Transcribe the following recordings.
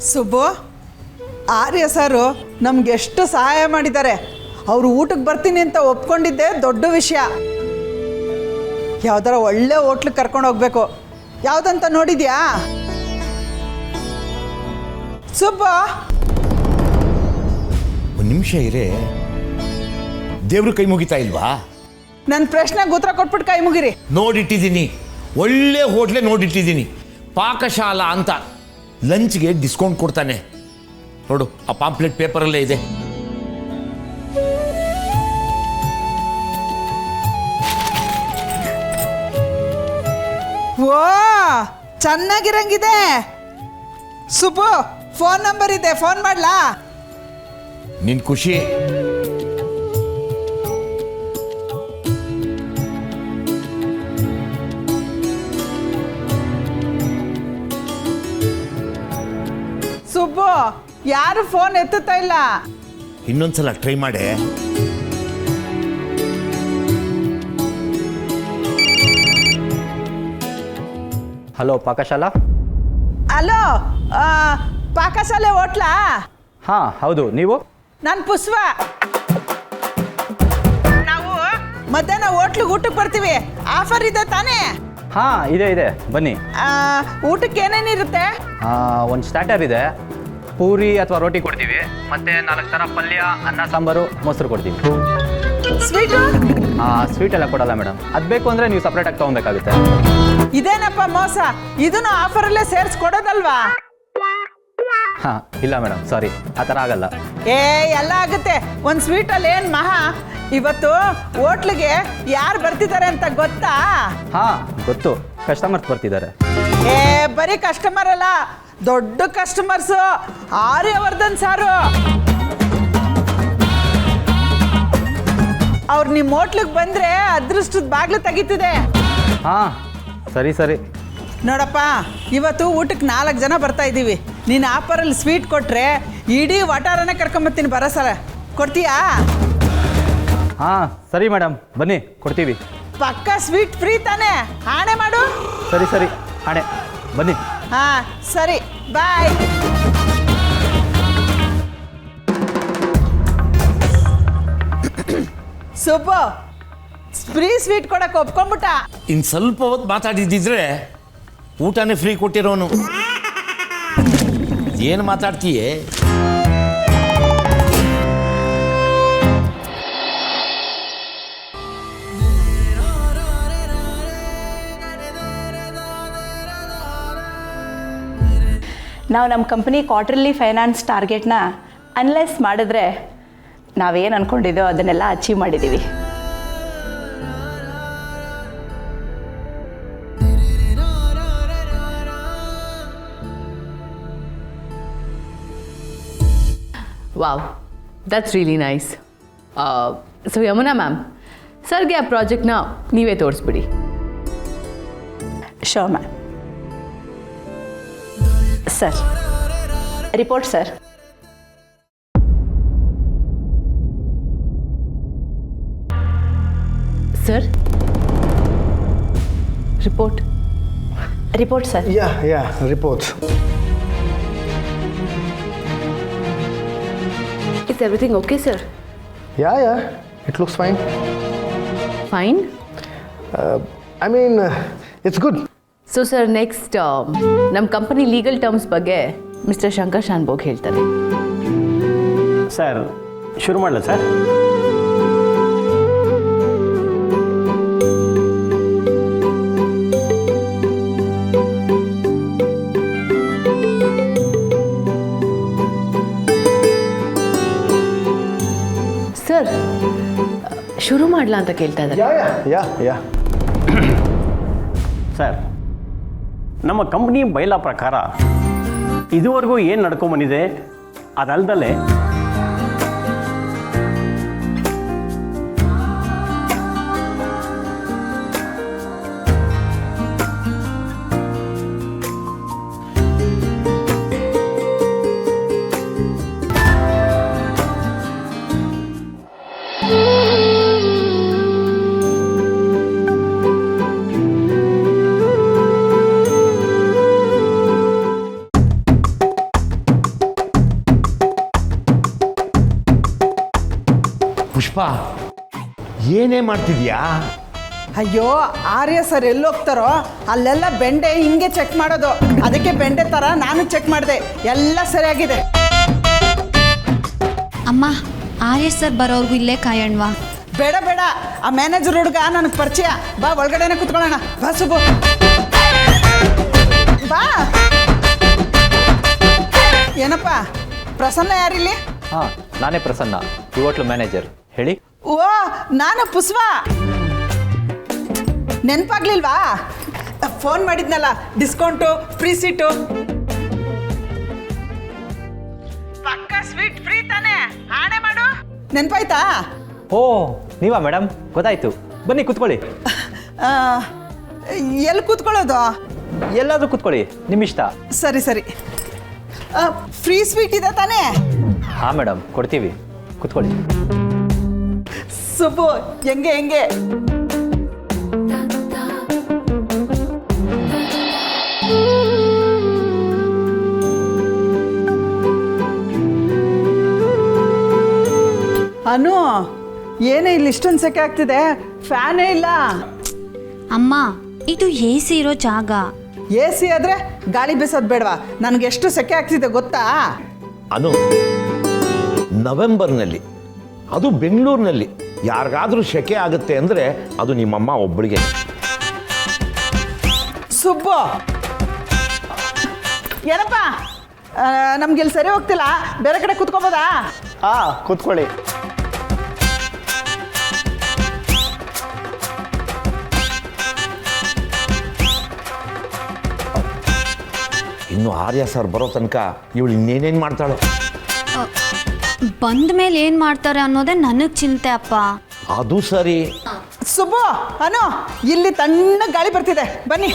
ಸುಬ್ಬು, ಆರ್ಯ ಸರು ನಮ್ಗೆ ಎಷ್ಟು ಸಹಾಯ ಮಾಡಿದ್ದಾರೆ. ಅವರು ಊಟಕ್ಕೆ ಬರ್ತೀನಿ ಅಂತ ಒಪ್ಕೊಂಡಿದ್ದೆ ದೊಡ್ಡ ವಿಷಯ. ಯಾವ್ದಾರ ಒಳ್ಳೆ ಹೋಟ್ಲಿಗೆ ಕರ್ಕೊಂಡು ಹೋಗ್ಬೇಕು. ಯಾವುದಂತ ನೋಡಿದ್ಯಾ ಸುಬ್ಬು? ಒಂದು ನಿಮಿಷ ಇರೇ, ದೇವ್ರ ಕೈ ಮುಗಿತಾ ಇಲ್ವಾ? ನನ್ನ ಪ್ರಶ್ನೆಗೆ ಉತ್ತರ ಕೊಟ್ಬಿಟ್ಟು ಕೈ ಮುಗಿರಿ. ನೋಡಿಟ್ಟಿದ್ದೀನಿ, ಒಳ್ಳೆ ಹೋಟ್ಲೆ ನೋಡಿಟ್ಟಿದ್ದೀನಿ, ಪಾಕಶಾಲಾ ಅಂತ. ಲಂಚ್ಗೆ ಡಿಸ್ಕೌಂಟ್ ಕೊಡ್ತಾನೆ ನೋಡು, ಆ ಪಾಂಪ್ಲೆಟ್ ಪೇಪರಲ್ಲೇ ಇದೆ. ಓ, ಚೆನ್ನಾಗಿರಂಗಿದೆ. ಸುಬ್ಬು, ಫೋನ್ ನಂಬರ್ ಇದೆ, ಫೋನ್ ಮಾಡ್ಲಾ? ನಿನ್ ಖುಷಿ. ಸುಬ್ಬು, ಯಾರು ಫೋನ್ ಎತ್ತುತ್ತಾ ಇಲ್ಲ. ಇನ್ನೊಂದ್ಸಲ ಟ್ರೈ ಮಾಡೆ. ಹಲೋ, ಪಾಕಶಾಲಾ? ಹಲೋ, ಪಾಕಶಾಲೆ ಹೋಟ್ಲಾ? ಹಾಂ ಹೌದು, ನೀವು? ನಾನು ಪುಷ್ಪ. ನಾವು ಮಧ್ಯಾಹ್ನ ಹೋಟ್ಲಿಗೆ ಊಟಕ್ಕೆ ಬರ್ತೀವಿ. ಆಫರ್ ಇದೆ ತಾನೇ? ಹಾಂ ಇದೆ ಇದೆ, ಬನ್ನಿ. ಊಟಕ್ಕೆ ಏನೇನಿರುತ್ತೆ? ಒಂದು ಸ್ಟಾರ್ಟರ್ ಇದೆ, ಪೂರಿ ಅಥವಾ ರೋಟಿ ಕೊಡ್ತೀವಿ, ಮತ್ತೆ 4 ಥರ ಪಲ್ಯ, ಅನ್ನ, ಸಾಂಬಾರು, ಮೊಸರು ಕೊಡ್ತೀವಿ. ಸ್ವೀಟು? ಸ್ವೀಟ್ ಎಲ್ಲ ಕೊಡಲ್ಲ ಮೇಡಮ್, ಅದು ಬೇಕು ಅಂದರೆ ನೀವು ಸಪ್ರೇಟಾಗಿ ತೊಗೊಬೇಕಾಗುತ್ತೆ. ಇದೇನಪ್ಪ ಮೋಸ, ಇದನ್ನು ಆಫರಲ್ಲೇ ಸೇರಿಸ್ಕೊಡೋದಲ್ವಾ? ಹಾಂ ಇಲ್ಲ ಮೇಡಮ್, ಸಾರಿ, ಆ ಥರ ಆಗಲ್ಲ. ಎಲ್ಲ ಆಗುತ್ತೆ. ಒಂದು ಸ್ವೀಟಲ್ಲಿ ಏನು ಮಹಾ. ಇವತ್ತು ಹೋಟ್ಲಿಗೆ ಯಾರು ಬರ್ತಿದ್ದಾರೆ ಅಂತ ಗೊತ್ತಾ? ಹಾಂ ಗೊತ್ತು, ಕಸ್ಟಮರ್ಸ್ ಬರ್ತಿದ್ದಾರೆ. ಬರೀ ಕಸ್ಟಮರ್ ಅಲ್ಲ, ದೊಡ್ಡ ಕಸ್ಟಮರ್ಸು. ಆರ್ಯವರ್ಧನ್ ಸಾರು ಅವ್ರು ನಿಮ್ಮ ಹೋಟ್ಲಿಗೆ ಬಂದರೆ ಅದೃಷ್ಟದ ಬಾಗ್ಲು ತೆಗಿತಿದೆ. ಹಾಂ ಸರಿ ಸರಿ. ನೋಡಪ್ಪ, ಇವತ್ತು ಊಟಕ್ಕೆ 4 ಜನ ಬರ್ತಾ ಇದ್ದೀವಿ. ನೀನು ಆಫರಲ್ಲಿ ಸ್ವೀಟ್ ಕೊಟ್ಟರೆ ಇಡೀ ವಟಾರನೇ ಕರ್ಕೊಂಬರ್ತೀನಿ. ಬರೋ ಸಲ ಕೊಡ್ತೀಯಾ? ಹಾಂ ಸರಿ ಮೇಡಮ್, ಬನ್ನಿ ಕೊಡ್ತೀವಿ. ಪಕ್ಕ ಸ್ವೀಟ್ ಫ್ರೀ ತಾನೇ? ಆಣೆ ಮಾಡು. ಸರಿ ಸರಿ, ಹಾಣೆ, ಬನ್ನಿ. ಹಾಂ ಸರಿ, ಬಾಯ್. ಸುಬ್ಬು, ಫ್ರೀ ಸ್ವೀಟ್ ಕೊಡಕ್ಕೆ ಒಪ್ಕೊಂಡ್ಬಿಟ್ಟ. ಇನ್ನು ಸ್ವಲ್ಪ ಹೊತ್ತು ಮಾತಾಡಿದ್ದಿದ್ರೆ ಊಟನೇ ಫ್ರೀ ಕೊಟ್ಟಿರೋನು. ಏನು ಮಾತಾಡ್ತೀಯೇ? ನಾವು ನಮ್ಮ ಕಂಪ್ನಿ ಕ್ವಾರ್ಟರ್ಲಿ ಫೈನಾನ್ಸ್ ಟಾರ್ಗೆಟ್ನ ಅನಲೈಸ್ ಮಾಡಿದ್ರೆ ನಾವೇನು ಅಂದ್ಕೊಂಡಿದ್ದೋ ಅದನ್ನೆಲ್ಲ ಅಚೀವ್ ಮಾಡಿದ್ದೀವಿ. Wow, that's really nice. So Yamuna ma'am, ಸರ್ಗೆ ಆ ಪ್ರಾಜೆಕ್ಟ್ನ ನೀವೇ ತೋರಿಸ್ಬಿಡಿ. Sure ma'am. Sir, report sir. Sir, report. Report sir. Yeah, reports. Is everything okay sir? Yeah, it looks fine. Fine. I mean, it's good. So sir, next ನಮ್ಮ company legal terms ಬಗ್ಗೆ mister Shankar Shanbhog ಹೇಳ್ತಾರೆ. Sir, ಶುರು ಮಾಡಲ sir? Sir, ಶುರು ಮಾಡಲಾ ಅಂತ ಕೇಳ್ತಾ ಇದ್ದಾರೆ. Yeah. ಸರ್, ನಮ್ಮ ಕಂಪ್ನಿ ಬೈಲಾ ಪ್ರಕಾರ ಇದುವರೆಗೂ ಏನು ನಡ್ಕೊಂಬಂದಿದೆ ಅದಲ್ದಲ್ಲೇ ಪುಷ್ಪ ಏನೇ ಮಾಡ್ತಿದ್ಯಾ? ಅಯ್ಯೋ ಆರ್ಯ ಸರ್ ಎಲ್ಲೋಗ್ತಾರೋ ಅಲ್ಲೆಲ್ಲ ಬೆಂಡೆ ಹಿಂಗೆ ಚೆಕ್ ಮಾಡೋದು, ಅದಕ್ಕೆ ಬೆಂಡೆ ಥರ ನಾನು ಚೆಕ್ ಮಾಡಿದೆ, ಎಲ್ಲ ಸರಿಯಾಗಿದೆ. ಅಮ್ಮ ಆರ್ಯ ಸರ್ ಬರೋರ್ಗು ಇಲ್ಲೇ ಕಾಯೋಣವಾ? ಬೇಡ ಬೇಡ, ಆ ಮ್ಯಾನೇಜರ್ ಹುಡುಗ ನನಗೆ ಪರಿಚಯ, ಬಾ ಒಳಗಡೆನೆ ಕುತ್ಕೊಳ್ಳೋಣ. ಬಾ ಸುಬ್ಬು ಬಾ. ಏನಪ್ಪ ಪ್ರಸನ್ನ ಯಾರಿಲ್ಲಿ? ಹಾಂ, ನಾನೇ ಪ್ರಸನ್ನ, ಈ ಹೋಟ್ಲು ಮ್ಯಾನೇಜರ್. ಹೇಳಿ. ಓ ನಾನು ಪುಷ್ಪ. ನೆನಪಾಗ್ಲಿಲ್ವಾ? ಫೋನ್ ಮಾಡಿದ್ನಲ್ಲ, ಡಿಸ್ಕೌಂಟು ಫ್ರೀ ಸೀಟು. ಪಕ್ಕ ಸ್ವೀಟ್ ಫ್ರೀ ತಾನೆ, ಆಣೆ ಮಾಡು. ನೆನಪಾಯ್ತಾ? ಓ ನೀವಾ ಮೇಡಮ್, ಗೊತ್ತಾಯ್ತು. ಬನ್ನಿ ಕೂತ್ಕೊಳ್ಳಿ. ಎಲ್ಲಿ ಕೂತ್ಕೊಳ್ಳೋದು? ಎಲ್ಲಾದರೂ ಕೂತ್ಕೊಳ್ಳಿ, ನಿಮ್ಮ ಇಷ್ಟ. ಸರಿ ಸರಿ. ಫ್ರೀ ಸ್ವೀಟ್ ಇದೆ ತಾನೇ? ಹಾಂ ಮೇಡಮ್, ಕೊಡ್ತೀವಿ, ಕೂತ್ಕೊಳ್ಳಿ. ಸುಬ್ಬು ಹೆಂಗೆ ಹೆಂಗೆ? ಅನು, ಏನೇ ಇಲ್ಲಿ ಇಷ್ಟೊಂದು ಸೆಕೆ ಆಗ್ತಿದೆ, ಫ್ಯಾನೇ ಇಲ್ಲ. ಅಮ್ಮ ಇದು ಎ ಸಿ ಇರೋ ಜಾಗ. ಎ ಸಿ ಆದರೆ ಗಾಳಿ ಬೀಸೋದು ಬೇಡವಾ? ನನಗೆ ಎಷ್ಟು ಸೆಕೆ ಆಗ್ತಿದೆ ಗೊತ್ತಾ? ಅನು, ನವೆಂಬರ್ನಲ್ಲಿ, ಅದು ಬೆಂಗಳೂರಿನಲ್ಲಿ ಯಾರಿಗಾದ್ರೂ ಶೆಕೆ ಆಗುತ್ತೆ ಅಂದರೆ ಅದು ನಿಮ್ಮಮ್ಮ ಒಬ್ಬಳಿಗೆ. ಸುಬ್ಬು ಏನಪ್ಪ, ನಮ್ಗೆ ಇಲ್ಲಿ ಸರಿ ಹೋಗ್ತಿಲ್ಲ, ಬೇರೆ ಕಡೆ ಕುತ್ಕೋಬೋದಾ? ಹಾಂ ಕೂತ್ಕೊಳ್ಳಿ. ಇನ್ನು ಆರ್ಯ ಸರ್ ಬರೋ ತನಕ ಇವಳು ಇನ್ನೇನೇನು ಮಾಡ್ತಾಳೋ. ಬಂದ ಮೇಲೆ ಏನು ಮಾಡ್ತಾರೆ ಅನ್ನೋದೇ ನನಗೆ ಚಿಂತೆ ಅಪ್ಪ. ಅದು ಸರಿ. ಸುಬ್ಬು, ಅನು, ಇಲ್ಲಿ ತಣ್ಣ ಗಾಳಿ ಬರ್ತಿದೆ, ಬನ್ನಿ.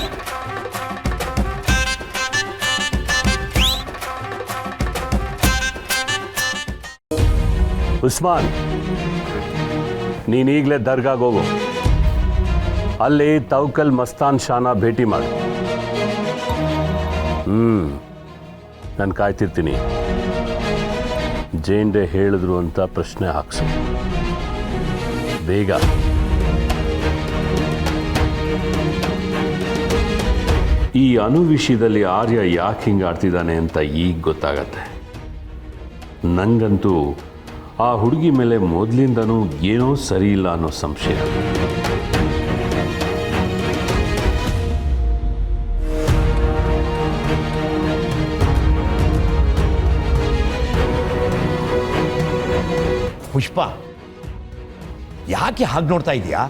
ಉಸ್ಮಾನ್, ನೀನೀಗಲೇ ದರ್ಗಾಗೆ ಹೋಗು. ಅಲ್ಲಿ ತೌಕಲ್ ಮಸ್ತಾನ್ ಶಾನ ಭೇಟಿ ಮಾಡು. ನಾನು ಕಾಯ್ತಿರ್ತೀನಿ. ಜೇಂಡೆ ಹೇಳಿದ್ರು ಅಂತ ಪ್ರಶ್ನೆ ಹಾಕ್ಸು ಬೇಗ. ಈ ಅನು ವಿಷಯದಲ್ಲಿ ಆರ್ಯ ಯಾಕೆ ಹಿಂಗೆ ಆಡ್ತಿದ್ದಾನೆ ಅಂತ ಈಗ ಗೊತ್ತಾಗತ್ತೆ. ನಂಗಂತೂ ಆ ಹುಡುಗಿ ಮೇಲೆ ಮೊದಲಿಂದನೂ ಏನೋ ಸರಿ ಇಲ್ಲ ಅನ್ನೋ ಸಂಶಯ. ಪುಷ್ಪ, ಯಾಕೆ ಹಾಗೆ ನೋಡ್ತಾ ಇದೀಯಾ?